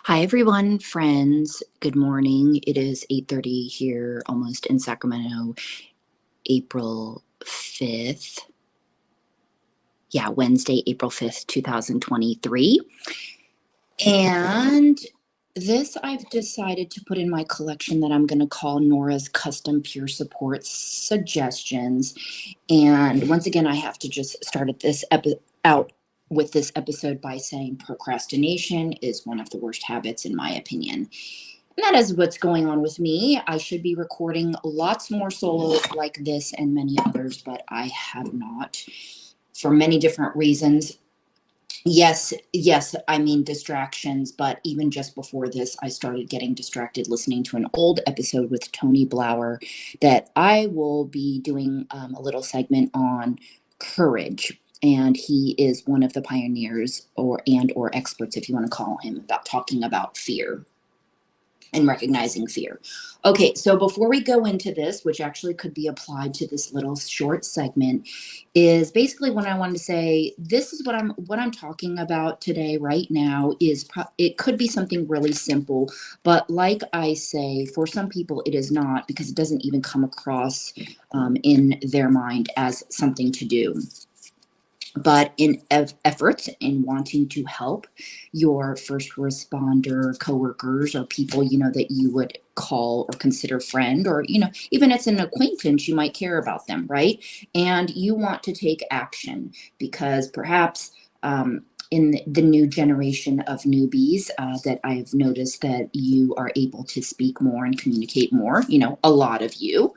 Hi everyone, friends. Good morning. It is 8:30 here, almost in Sacramento, April 5th. Yeah, Wednesday, April 5th, 2023. And this I've decided to put in my collection that I'm going to call Nora's Custom Peer Support Suggestions. And once again, I have to just start at this out with this episode by saying procrastination is one of the worst habits in my opinion. And that is what's going on with me. I should be recording lots more solos like this and many others, but I have not for many different reasons. Yes, I mean distractions, but even just before this, I started getting distracted listening to an old episode with Tony Blauer that I will be doing a little segment on courage. And he is one of the pioneers or experts, if you want to call him, about talking about fear and recognizing fear. Okay, so before we go into this, which actually could be applied to this little short segment, is basically what I wanted to say. This is what I'm talking about today, right now. It could be something really simple, but like I say, for some people it is not because it doesn't even come across in their mind as something to do. But in efforts in wanting to help your first responder coworkers or people that you would call or consider friend, or even it's an acquaintance, you might care about them, right? And you want to take action because perhaps in the new generation of newbies that I've noticed that you are able to speak more and communicate more. A lot of you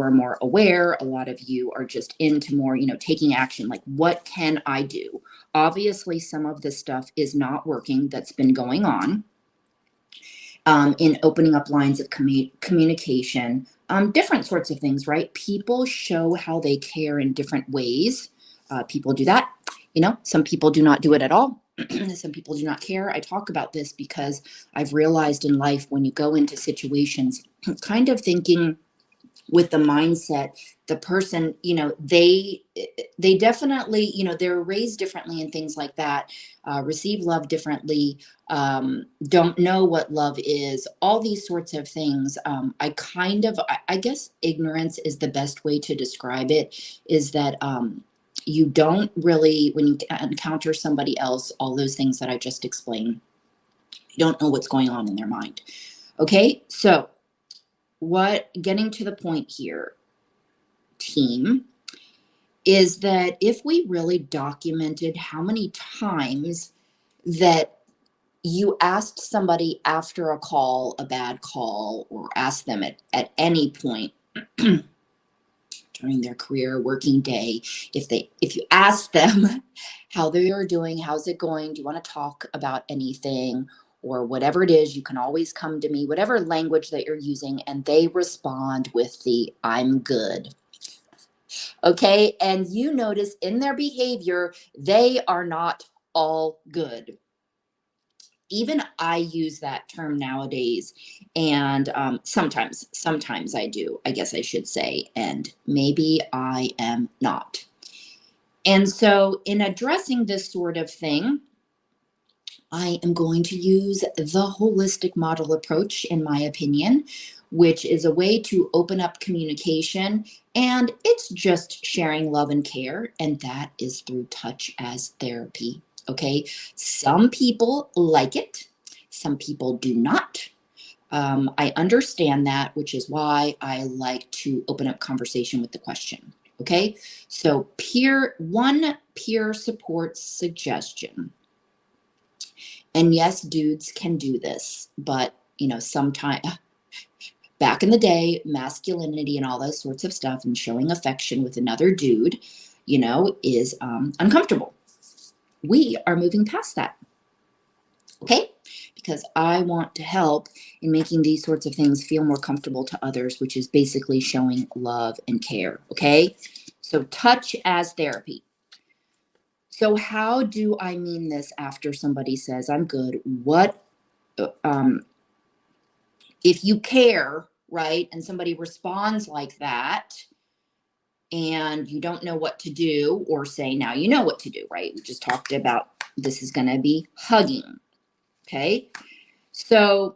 are more aware. A lot of you are just into more, taking action. Like, what can I do? Obviously, some of this stuff is not working that's been going on in opening up lines of communication, different sorts of things, right? People show how they care in different ways. People do that. Some people do not do it at all. Some people do not care. I talk about this because I've realized in life when you go into situations kind of thinking with the mindset, the person, they definitely, they're raised differently and things like that, receive love differently, don't know what love is, all these sorts of things. I guess ignorance is the best way to describe it, is that you don't really, when you encounter somebody else, all those things that I just explained, you don't know what's going on in their mind. Okay, so getting to the point here, team, is that if we really documented how many times that you asked somebody after a call, a bad call, or asked them at any point during their career working day, if you ask them how they are doing, how's it going, do you want to talk about anything, or whatever it is, you can always come to me, whatever language that you're using, and they respond with the I'm good. Okay, and you notice in their behavior they are not all good. Even I use that term nowadays, and sometimes I do, I guess I should say, and maybe I am not. And so in addressing this sort of thing, I am going to use the holistic model approach, in my opinion, which is a way to open up communication, and it's just sharing love and care, and that is through touch as therapy. Okay, some people like it, some people do not. I understand that, which is why I like to open up conversation with the question. Okay, so one peer support suggestion. And yes, dudes can do this, but sometimes back in the day, masculinity and all those sorts of stuff and showing affection with another dude, is uncomfortable. We are moving past that. Okay? Because I want to help in making these sorts of things feel more comfortable to others, which is basically showing love and care. Okay? So touch as therapy. So how do I mean this after somebody says, I'm good? What, if you care, right? And somebody responds like that and you don't know what to do, or say, now you know what to do, right? We just talked about this is going to be hugging. Okay. So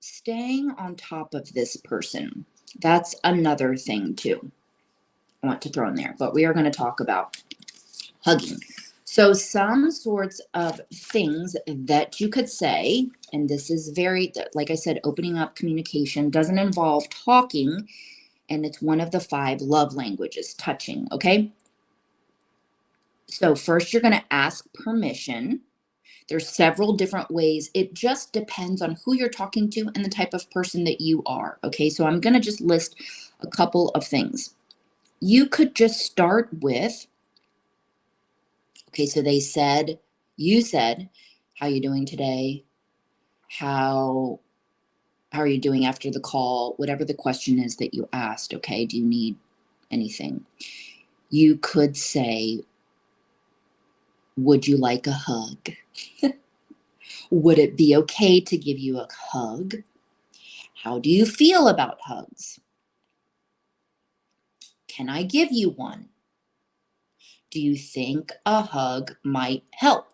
staying on top of this person, that's another thing too I want to throw in there, but we are going to talk about hugging. So some sorts of things that you could say, and this is very, like I said, opening up communication doesn't involve talking, and it's one of the 5 love languages, touching, okay? So first you're going to ask permission. There's several different ways. It just depends on who you're talking to and the type of person that you are, okay? So I'm going to just list a couple of things. You could just start with, okay, so you said, how you doing today? How are you doing after the call? Whatever the question is that you asked, okay? Do you need anything? You could say, would you like a hug? Would it be okay to give you a hug? How do you feel about hugs? Can I give you one? Do you think a hug might help?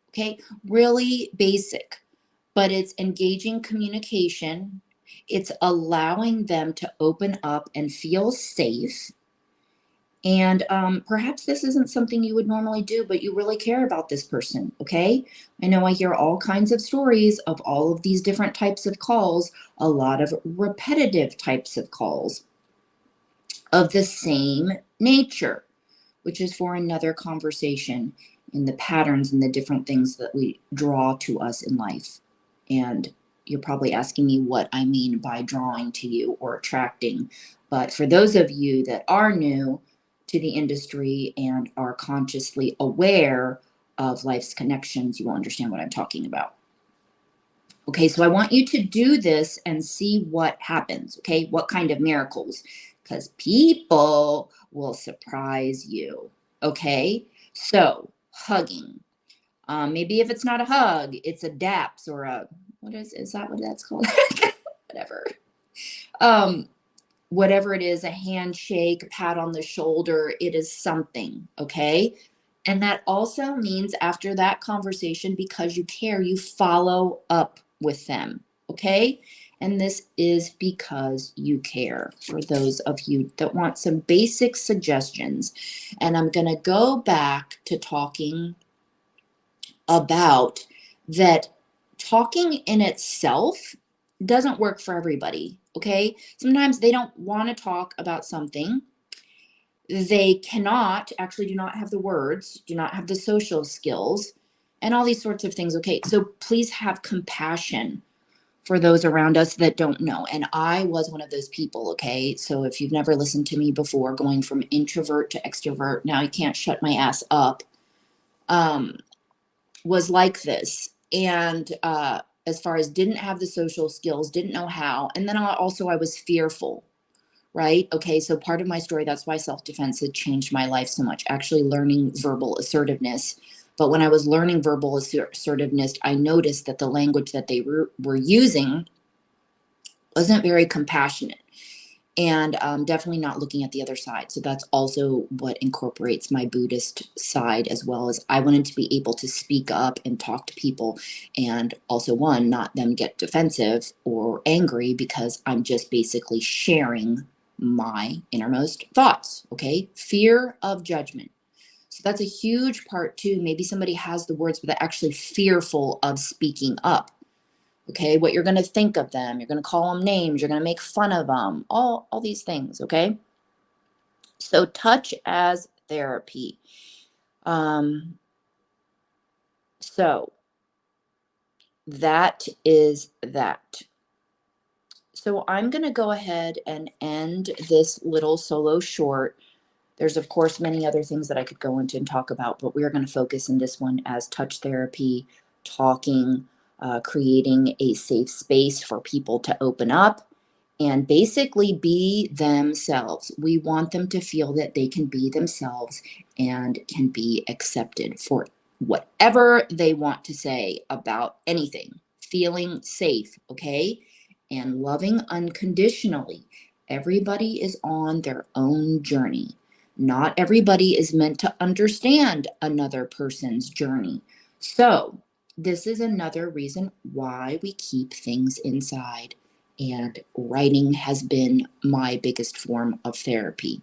Okay, really basic, but it's engaging communication. It's allowing them to open up and feel safe. And perhaps this isn't something you would normally do, but you really care about this person, okay? I know I hear all kinds of stories of all of these different types of calls, a lot of repetitive types of calls of the same nature, which is for another conversation, in the patterns and the different things that we draw to us in life. And you're probably asking me what I mean by drawing to you or attracting. But for those of you that are new to the industry and are consciously aware of life's connections, you will understand what I'm talking about. Okay, so I want you to do this and see what happens, okay? What kind of miracles? Because people will surprise you, okay? So, hugging. Maybe if it's not a hug, it's a daps or a, is that what that's called? Whatever. Whatever it is, a handshake, a pat on the shoulder, it is something, okay? And that also means after that conversation, because you care, you follow up with them, okay? And this is because you care, for those of you that want some basic suggestions. And I'm going to go back to talking about that talking in itself doesn't work for everybody, okay? Sometimes they don't want to talk about something. They cannot, actually do not have the words, do not have the social skills, and all these sorts of things, okay? So please have compassion for those around us that don't know. And I was one of those people, okay? So if you've never listened to me before, going from introvert to extrovert, now I can't shut my ass up, was like this. And as far as didn't have the social skills, didn't know how. And then I was fearful, right? Okay, so part of my story, that's why self-defense had changed my life so much, actually learning verbal assertiveness. But when I was learning verbal assertiveness, I noticed that the language that they were using wasn't very compassionate, and definitely not looking at the other side. So that's also what incorporates my Buddhist side, as well as I wanted to be able to speak up and talk to people, and also not them get defensive or angry, because I'm just basically sharing my innermost thoughts, okay? Fear of judgment. So that's a huge part too. Maybe somebody has the words, but they're actually fearful of speaking up. Okay, what you're going to think of them, you're going to call them names, you're going to make fun of them, all these things, okay? So touch as therapy. So that is that. So I'm going to go ahead and end this little solo short. There's, of course, many other things that I could go into and talk about, but we are going to focus in this one as touch therapy, talking, creating a safe space for people to open up and basically be themselves. We want them to feel that they can be themselves and can be accepted for whatever they want to say about anything. Feeling safe, okay? And loving unconditionally. Everybody is on their own journey. Not everybody is meant to understand another person's journey. So this is another reason why we keep things inside. And writing has been my biggest form of therapy.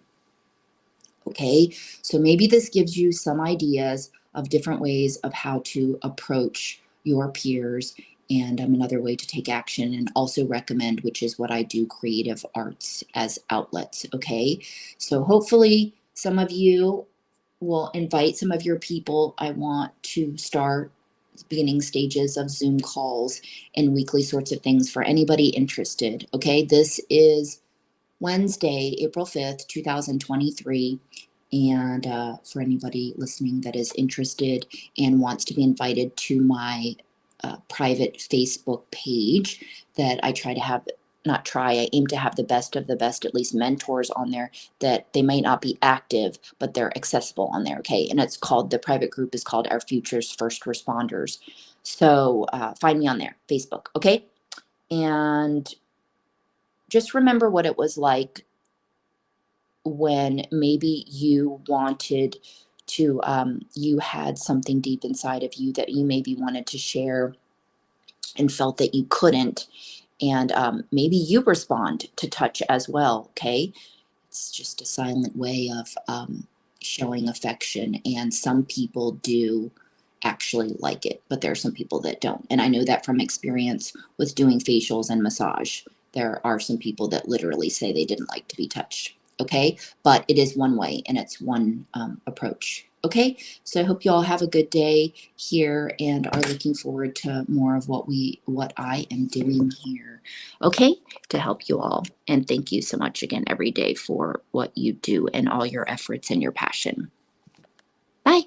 Okay, so maybe this gives you some ideas of different ways of how to approach your peers and another way to take action and also recommend, which is what I do, creative arts as outlets. Okay, so hopefully some of you will invite some of your people. I want to start beginning stages of Zoom calls and weekly sorts of things for anybody interested. Okay, this is Wednesday, April 5th, 2023. And for anybody listening that is interested and wants to be invited to my private Facebook page, that I try to have, not try, I aim to have the best of the best, at least mentors on there, that they might not be active, but they're accessible on there. Okay. And it's called, the private group is called Our Future's First Responders. So find me on there, Facebook. Okay. And just remember what it was like when maybe you wanted to, you had something deep inside of you that you maybe wanted to share and felt that you couldn't. And maybe you respond to touch as well. Okay. It's just a silent way of showing affection. And some people do actually like it, but there are some people that don't. And I know that from experience with doing facials and massage. There are some people that literally say they didn't like to be touched. Okay. But it is one way and it's one approach. Okay. So I hope you all have a good day here and are looking forward to more of what I am doing here. Okay, to help you all. And thank you so much again every day for what you do and all your efforts and your passion. Bye.